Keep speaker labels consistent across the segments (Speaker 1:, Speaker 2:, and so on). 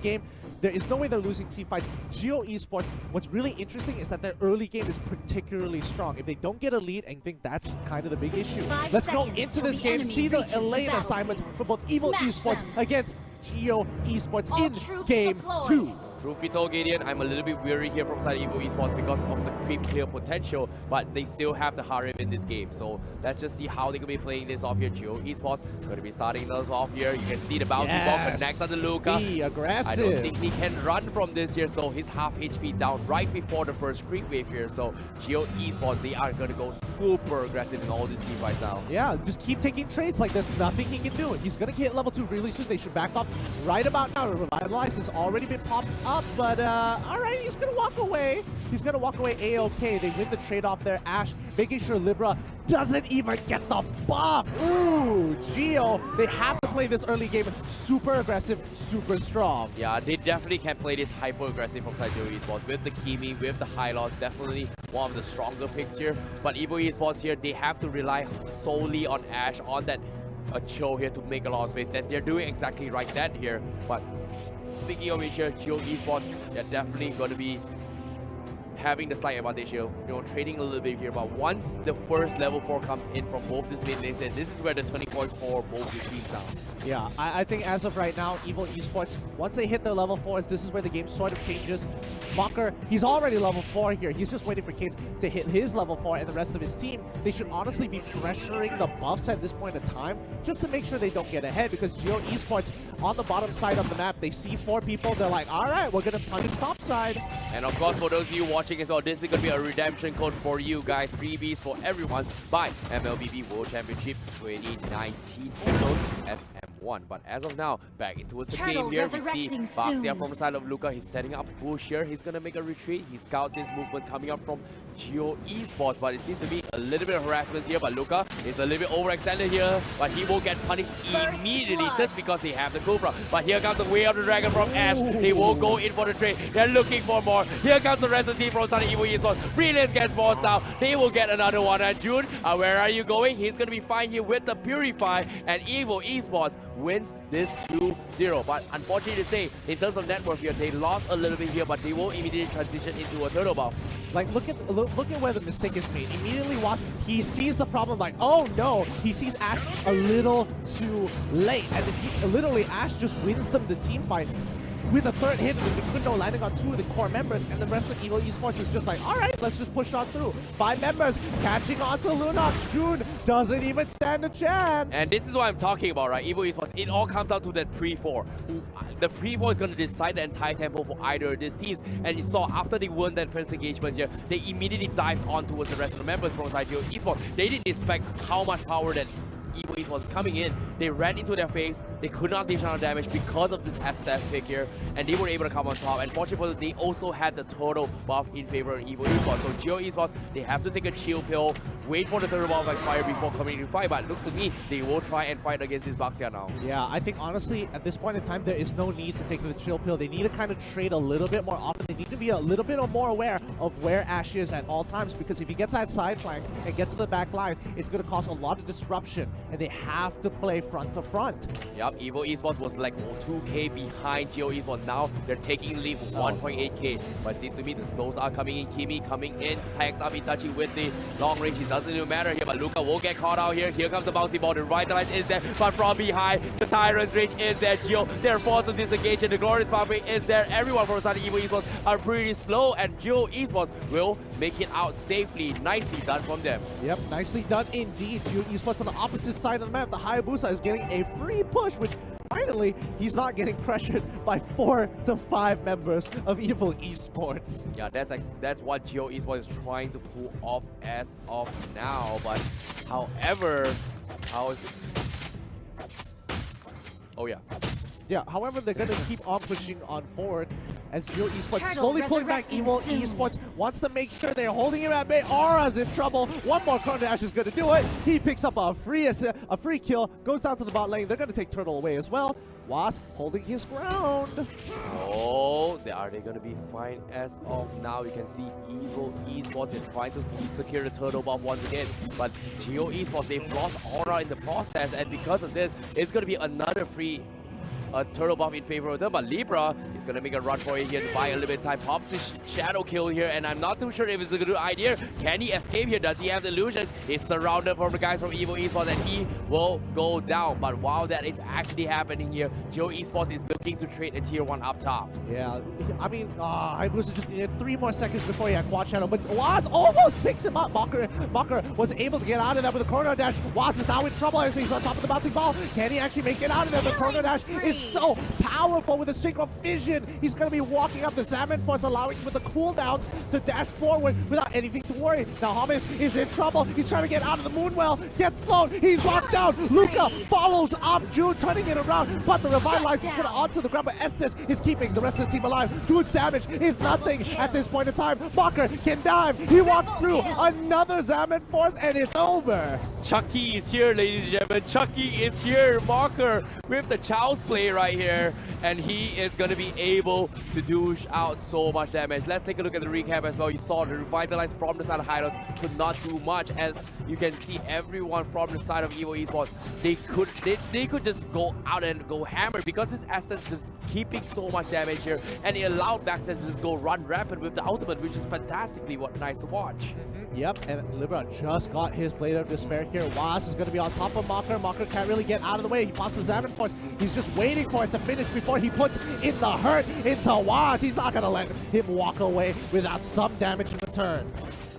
Speaker 1: game. There is no way they're losing team fights. Geo Esports, what's really interesting is that their early game is particularly strong. If they don't get a lead, I think that's kind of the big issue. Let's go into this game, see the lane assignments for both Evil Esports against Geo Esports in game 2.
Speaker 2: Truth be told, Gideon, I'm a little bit weary here from side Evo Esports because of the creep clear potential, but they still have the Harim in this game. So let's just see how they can be playing this off here. Geo Esports going to be starting those off here. You can see the bouncy ball connects on the Luca.
Speaker 1: Be aggressive.
Speaker 2: I don't think he can run from this here, so his half HP down right before the first creep wave here. So Geo Esports, they are going to go super aggressive in all these team fights now.
Speaker 1: Yeah, just keep taking trades like there's nothing he can do. He's going to get level 2 really soon. They should back up right about now. Revitalize has already been popped up, but alright, he's gonna walk away. He's gonna walk away A-okay. They win the trade-off there. Ashe making sure Libra doesn't even get the buff. Ooh, Geo, they have to play this early game super aggressive, super strong.
Speaker 2: Yeah, they definitely can play this hyper-aggressive from side Geo Esports with the Kimi, with the high loss. Definitely one of the stronger picks here. But Evo Esports here, they have to rely solely on Ashe, on that chill here to make a lot of space. That they're doing exactly right that here. But speaking of which here, Geo Esports, they're definitely going to be having the slight advantage here, trading a little bit here. But once the first level 4 comes in from both these mid lanes, and this is where the turning point for both these teams now.
Speaker 1: Yeah, I think as of right now, Evil Esports, once they hit their level 4s, this is where the game sort of changes. Mocker, he's already level 4 here. He's just waiting for Kates to hit his level 4 and the rest of his team. They should honestly be pressuring the buffs at this point in time just to make sure they don't get ahead, because Geo Esports on the bottom side of the map, they see 4 people, they're like, alright, we're going to punish top side.
Speaker 2: And of course, for those of you watching as well, this is going to be a redemption code for you guys, freebies for everyone by MLBB World Championship 2019, known as M1. But as of now, back into the game here, we see Baxia from the side of Luca. He's setting up a push here. He's going to make a retreat. He scouts his movement coming up from Geo Esports, but it seems to be a little bit of harassment here. But Luca is a little bit overextended here, but he will get punished immediately just because they have the Cobra. But here comes the Way of the Dragon from Ashe. They will go in for the trade. They're looking for more. Here comes the rest of the team from Sunny Evo Esports. Brilliance gets forced down. They will get another one. And June, where are you going? He's going to be fine here with the Purify, and Evo Esports wins this 2-0. But unfortunately to say, in terms of net worth here, they lost a little bit here, but they will immediately transition into a turtle buff.
Speaker 1: Like, look at where the mistake is made. Immediately, Wasp, he sees the problem, like, oh no, he sees Ashe a little too late. And literally, Ashe just wins them the team fight with a third hit with Mikundo landing on 2 of the core members, and the rest of Evil Esports is just like, alright, let's just push on through. 5 members catching on to Lunox. June doesn't even stand a chance.
Speaker 2: And this is what I'm talking about, right? Evo Esports, it all comes down to that pre-4. The pre-4 is going to decide the entire tempo for either of these teams. And you saw after they won that first engagement here, they immediately dived on towards the rest of the members from side Geo Esports. They didn't expect how much power that Evo Esports coming in. They ran into their face. They could not dish out damage because of this S-Staff pick here, and they were able to come on top. And fortunately, they also had the total buff in favor of Evo Esports. So Geo Esports, they have to take a chill pill, wait for the third buff to expire before coming to fight. But look to me, they will try and fight against this Baxia now.
Speaker 1: Yeah, I think honestly, at this point in time, there is no need to take the chill pill. They need to kind of trade a little bit more often. They need to be a little bit more aware of where Ashe is at all times, because if he gets that side flank and gets to the back line, it's going to cause a lot of disruption, and they have to play front to front.
Speaker 2: Yep, Evo Esports was like 2k behind Geo Esports. Now they're taking lead with 1.8k. But it seems to me the slows are coming in. Kimi coming in. Tags are Itachi with the long range. It doesn't even matter here, but Luca will get caught out here. Here comes the bouncy ball. The Revitalize is there, but from behind, the Tyrant's Rage is there. Geo, they're forced to disengage, and the Glorious Pathway is there. Everyone from side Evo Esports are pretty slow, and Geo Esports will make it out safely. Nicely done from them.
Speaker 1: Yep, nicely done indeed. Geo Esports on the opposite side of the map. The Hayabusa is getting a free push, which finally he's not getting pressured by 4 to 5 members of Evil Esports.
Speaker 2: Yeah, that's what Geo Esports is trying to pull off as of now. But however, how is it? Oh yeah.
Speaker 1: Yeah, however, they're going to keep on pushing on forward as Geo Esports slowly pulling back. Evil Esports wants to make sure they're holding him at bay. Aura's in trouble. One more Chrono Dash is going to do it. He picks up a free kill, goes down to the bot lane. They're going to take Turtle away as well. Wasp holding his ground.
Speaker 2: Oh, are they going to be fine as of now? You can see Evil Esports is trying to secure the turtle buff once again. But Geo Esports, they've lost Aura in the process, and because of this, it's going to be another free a turtle buff in favor of them. But Libra is going to make a run for it here to buy a little bit of time. Pops his shadow kill here, and I'm not too sure if it's a good idea. Can he escape here? Does he have the illusion? He's surrounded from the guys from Evo Esports, and he will go down. But while that is actually happening here, Geo Esports is looking to trade a tier 1 up top.
Speaker 1: Yeah, I mean, Hayabusa just needed 3 more seconds before he had quad shadow, but Waz almost picks him up. Mocker was able to get out of that with a chrono dash. Waz is now in trouble as he's on top of the bouncing ball. Can he actually make it out of there? The chrono dash is so powerful with a synchro vision. He's going to be walking up the Salmon Force, allowing him with the cooldowns to dash forward without anything to worry. Now Hummus is in trouble. He's trying to get out of the Moonwell. Gets slowed. He's locked down. Luca follows up June, turning it around, but the Revitalize is put onto the ground, but Estes is keeping the rest of the team alive. June's damage is nothing at this point in time. Mocker can dive. He walks through another Salmon Force, and it's over.
Speaker 2: Chucky is here, ladies and gentlemen. Chucky is here. Marker with the Child's Play right here. And he is going to be able to douche out so much damage. Let's take a look at the recap as well. You saw the Revitalize from the side of Hylos could not do much. As you can see, everyone from the side of Evo Esports, they could just go out and go hammer because this Estes just keeping so much damage here. And it allowed Baxter to just go run rapid with the ultimate, which is fantastically nice to watch.
Speaker 1: Yep, and Libra just got his Blade of Despair here. Waz is going to be on top of Mocker. Mocker can't really get out of the way. He wants the Salmon Force. He's just waiting for it to finish before he puts in the hurt into Waz. He's not going to let him walk away without some damage in return.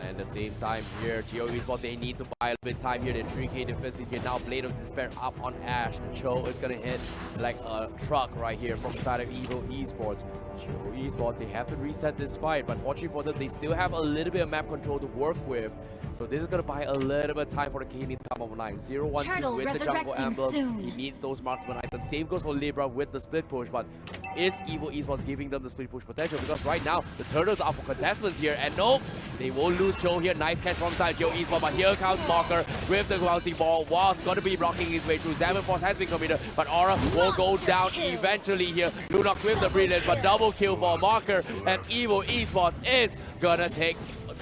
Speaker 2: And at the same time here, Geo Esports, they need to buy a little bit of time here. They're 3k defensive here. Now Blade of Despair up on Ash. Cho is going to hit like a truck right here from the side of Evo Esports. Geo Esports, they have to reset this fight, but fortunately for them, they still have a little bit of map control to work with. So this is going to buy a little bit of time for the Kane to come online. 0-1-2 with the Jungle Emblem. He needs those marksman items. Same goes for Libra with the split push, but is Evo Esports giving them the split push potential? Because right now, the Turtles are for contestants here, and nope, they won't lose Joe here. Nice catch from side Geo Esports, but here comes Mocker with the bouncing ball. Was going to be blocking his way through. Salmon Force has been committed, but Aura will go down eventually here. Lunox with the brilliance, but double kill for Mocker, and Evo Esports is gonna take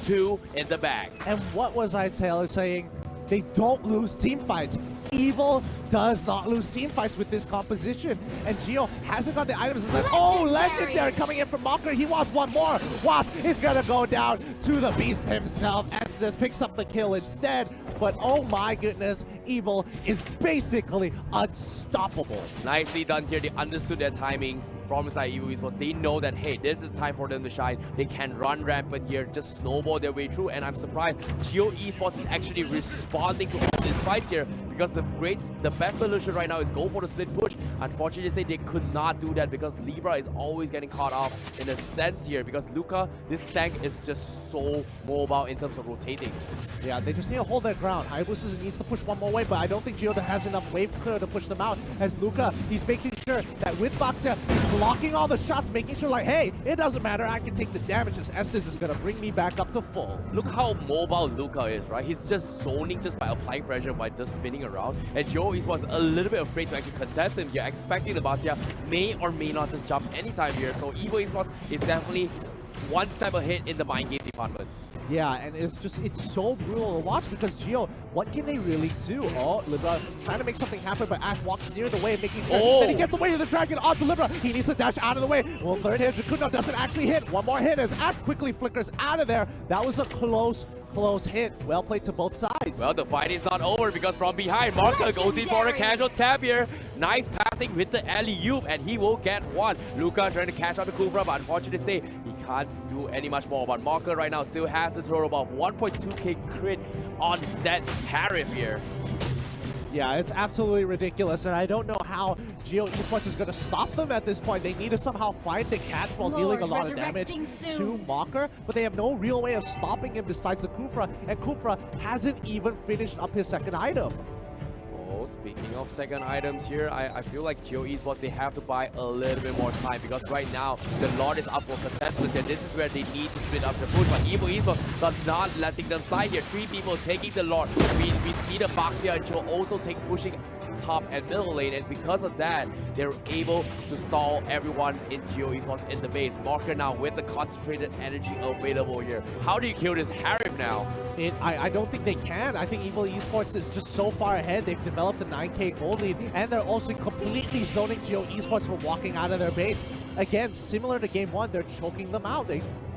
Speaker 2: 2 in the bag.
Speaker 1: And what was I saying? They don't lose team fights. Evil does not lose team fights with this composition. And Geo hasn't got the items. It's like, oh, legendary coming in from Mocker. He wants one more. Wasp is going to go down to the beast himself. Estes picks up the kill instead. But oh my goodness, Evil is basically unstoppable.
Speaker 2: Nicely done here. They understood their timings from inside Evo Esports. They know that, hey, this is time for them to shine. They can run rampant here, just snowball their way through. And I'm surprised Geo Esports is actually responding to all these fights here, because the best solution right now is go for the split push. Unfortunately, they could not do that because Libra is always getting caught off in a sense here, because Luca, this tank is just so mobile in terms of rotating.
Speaker 1: Yeah, they just need to hold their ground. Hayabusa needs to push one more way, but I don't think Geo has enough wave clear to push them out. As Luca, he's making sure that with Baxia, he's blocking all the shots, making sure like, hey, it doesn't matter, I can take the damage, as Estes is going to bring me back up to full.
Speaker 2: Look how mobile Luca is, right? He's just zoning just by applying pressure, by just spinning around. And Geo Esports a little bit afraid to actually contest him here, expecting the Baxia may or may not just jump anytime here. So Evo Esports is definitely one step ahead in the mind game department.
Speaker 1: Yeah, and it's so brutal to watch because Geo, what can they really do? Oh, Libra trying to make something happen, but Ash walks near the way, making sure that he gets the way of the dragon onto Libra. He needs to dash out of the way. Well, third hit, Jakuna doesn't actually hit. One more hit as Ash quickly flickers out of there. That was a close hit. Well played to both sides.
Speaker 2: Well, the fight is not over because from behind, Marker goes in for a casual tap here. Nice passing with the alley-oop, and he will get one. Luca trying to catch out the Kufra, but unfortunately say he can't do any much more. But Marker right now still has the total of 1.2k crit on that tariff here.
Speaker 1: Yeah, it's absolutely ridiculous, and I don't know how Geo Esports is going to stop them at this point. They need to somehow find the catch while dealing a lot of damage to Mocker, but they have no real way of stopping him besides the Kufra, and Kufra hasn't even finished up his second item.
Speaker 2: Oh, speaking of second items here, I feel like Geo Esports, they have to buy a little bit more time, because right now the Lord is up for contestants, and this is where they need to split up the push. But Evo Esports does not letting them slide here. 3 people taking the Lord. We see the Baxia and Joe also pushing top and middle lane, and because of that, they're able to stall everyone in Geo Esports in the base. Marker now with the concentrated energy available here. How do you kill this Harry now.
Speaker 1: I don't think they can. I think Evil Esports is just so far ahead. They've developed a 9K gold lead, and they're also completely zoning Geo Esports for walking out of their base. Again, similar to Game 1, they're choking them out.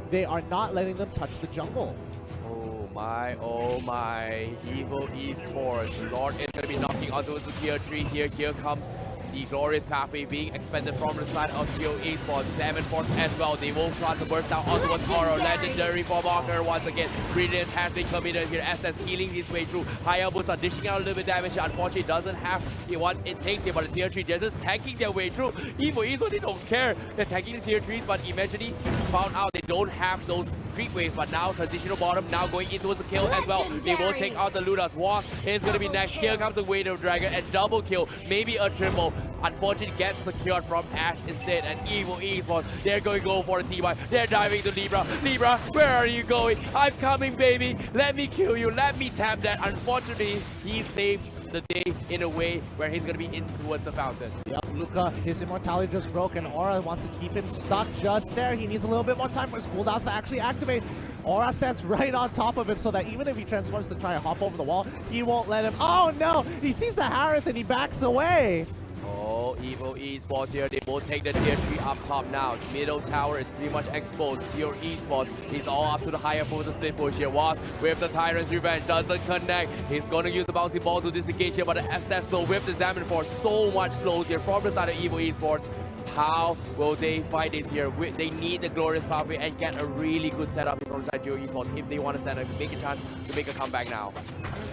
Speaker 1: They are not letting them touch the jungle.
Speaker 2: Oh my. Evil Esports. Lord is going to be knocking onto the tier 3 here. Here comes the glorious pathway being expended from the side of Geo Esports. Seven Force as well. They will try to burst down onto Oro. Legendary for Walker once again. Brilliant has been committed here. SS healing his way through. Hayabusa dishing out a little bit of damage. Unfortunately, doesn't have what it takes here, but the tier 3, they're just tanking their way through. Evil Esports, they don't care. They're tanking the tier 3s, but eventually found out they don't have those creep waves, but now transitional bottom, now going into the kill as well. They will take out the Ludas. Wasp is going to be next. Here comes the Wave of Dragon and double kill, maybe a triple. Unfortunately, gets secured from Ash instead, and Evil Esports, they're going to go for the T-Buy. They're diving to Libra. Libra, where are you going? I'm coming, baby. Let me kill you. Let me tap that. Unfortunately, he saves the day in a way where he's going to be in towards the fountain.
Speaker 1: Yep, Luca, his immortality just broke, and Aura wants to keep him stuck just there. He needs a little bit more time for his cooldowns to actually activate. Aura stands right on top of him so that even if he transforms to try to hop over the wall, he won't let him. Oh no! He sees the Harith and he backs away.
Speaker 2: Oh, Evil Esports here. They both take the tier 3 up top now. Middle tower is pretty much exposed. Geo Esports, he's all up to the higher for the split push here. Wasp with the Tyrant's Revenge doesn't connect. He's going to use the bouncy ball to disengage here, but the Estes slow with the Examine Force. So much slows here from the side of Evil Esports. How will they fight this here? They need the glorious pathway and get a really good setup from side Geo Esports if they want to make a chance to make a comeback now.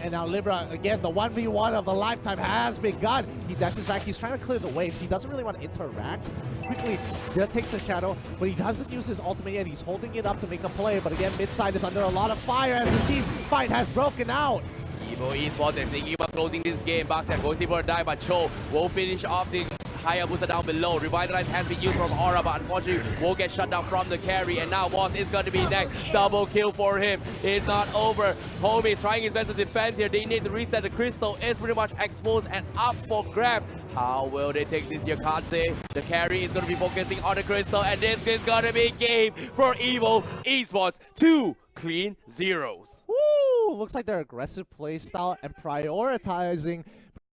Speaker 1: And now Libra, again, the 1v1 of the lifetime has begun. He dashes back. He's trying to clear the waves. He doesn't really want to interact. Quickly, just takes the shadow, but he doesn't use his ultimate yet. He's holding it up to make a play, but again, mid side is under a lot of fire as the team fight has broken out.
Speaker 2: Evil Esports, they're thinking about closing this game. Baxter goes in for a dive, but Cho will finish off the Hayabusa down below. Revitalize has been used from Aura, but unfortunately will get shut down from the carry. And now Wasp is going to be next. Double kill for him. It's not over. Homie is trying his best to defend here. They need to reset. The crystal is pretty much exposed and up for grabs. How will they take this here? Can't say. The carry is going to be focusing on the crystal, and this is going to be game for Evil Esports. 2 clean zeros.
Speaker 1: Woo! Looks like their aggressive play style and prioritizing